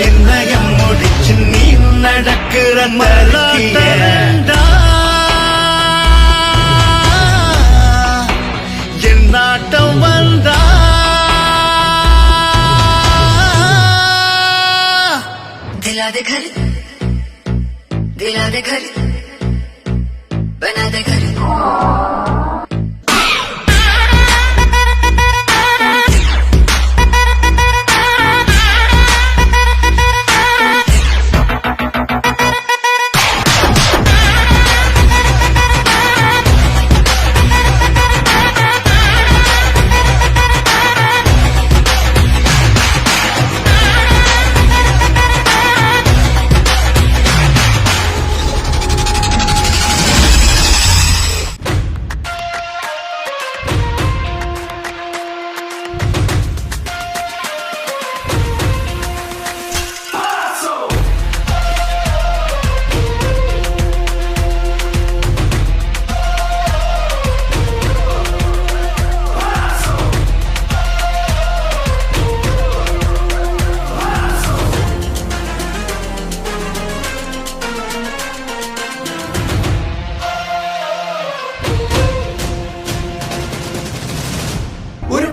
என்னைய முடிச்சு நீ நடக்கிற என் நாட்டம் வந்தா दिला दे घर बना दे घर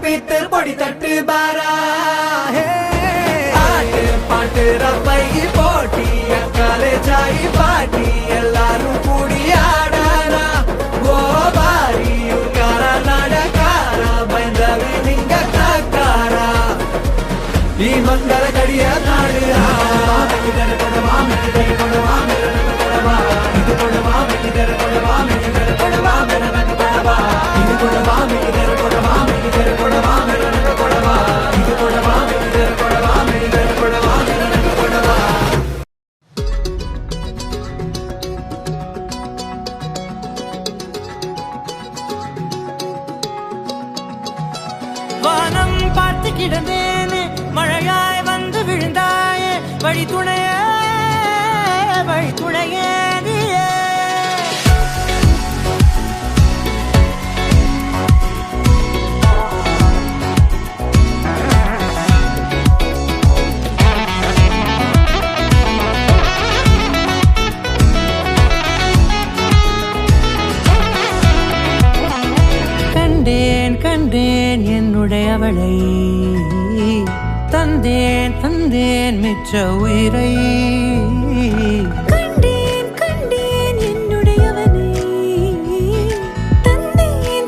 பீத்தர் பொடி தட்டு பாரா ஆட்டு பாட்டு ரப்பை போட்டி காலேஜாயி பாட்டி எல்லாரும் கூடி ஆடாரா ஓ பாரி உங்கார நடக்காரா பயந்தவி நீங்க காக்காரா ಈ ಮಂಗಲ ಕಡಿಯ ನಾಡು ಮೆಟ್ಟಿದರೆ ಕೊಡವಾ ಮೆಟ್ಟಿದರೆ ಕೊಡವಾ ಮೆರನನ್ನು ಕೊಡವಾ ಇದು ಕೊಡವಾ ಮೆಟ್ಟಿದರೆ ಕೊಡವಾ ಮೆಟ್ಟಿದರೆ ಕೊಡವಾ ಮೆರನನ್ನು ಕೊಡವಾ ಇದು ಕೊಡವಾ ಮೆಟ್ಟಿದರೆ ಕೊಡವಾ ಮೆಟ್ಟಿದರೆ ಕೊಡವಾ ಮೆರನನ್ನು ಕೊಡವಾ ಇದು ಕೊಡವಾ ಮೆಟ್ಟಿದರೆ ಕೊಡವಾ ಮೆಟ್ಟಿದರೆ ಕೊಡವಾ ಮೆರನನ್ನು ಕೊಡವಾ வானம் பார்த்து கிடந்தேனே மழையாய் வந்து விழுந்தாயே வழி துணையே நீயே கண்டேன் என்னுடையவளை தந்தேன் மிச்ச உயிரை கண்டேன் என்னுடையவனை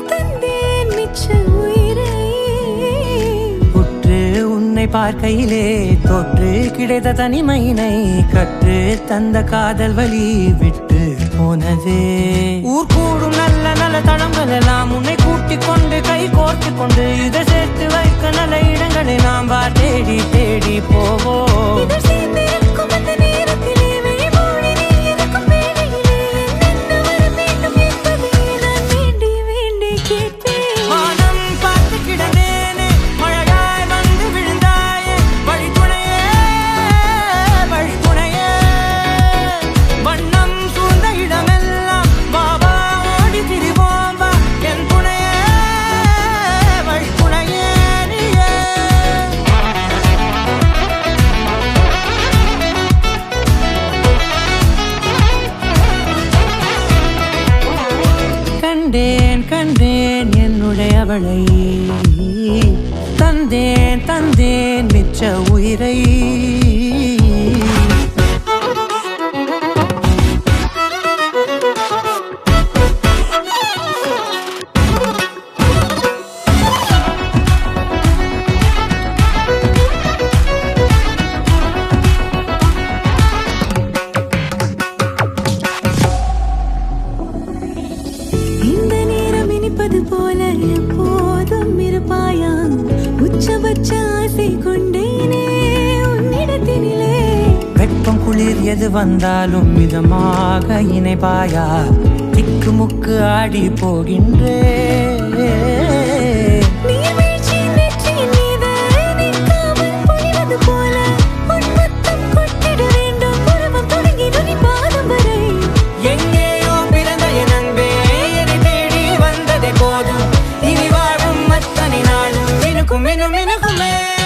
தந்தேன் மிச்ச உயிரை உற்று உன்னை பார்க்கையிலே தொற்று கிடைத்த தனிமையினை கற்று தந்த காதல் வழி விட்டு போனதே ஊர் கூடும் நல்ல நல்ல தளங்கள் எல்லாம் உன்னை கூட்டிக் கொண்டு கை கோர்த்து கொண்டு இதை சேர்த்து வைக்க நல்ல இடங்களை நாம் தேடி தேடி போவோம் கண்டேன் என்னுடையவளை தந்தேன் மிச்ச உயிரை போல எப்போதும் இருப்பாயா உச்சபட்ச ஆசை கொண்டேனே உன்னிடத்தினிலே வெப்பம் குளிர் எது வந்தாலும் மிதமாக இணைப்பாயா திக்குமுக்கு ஆடி போகின்றே Minute.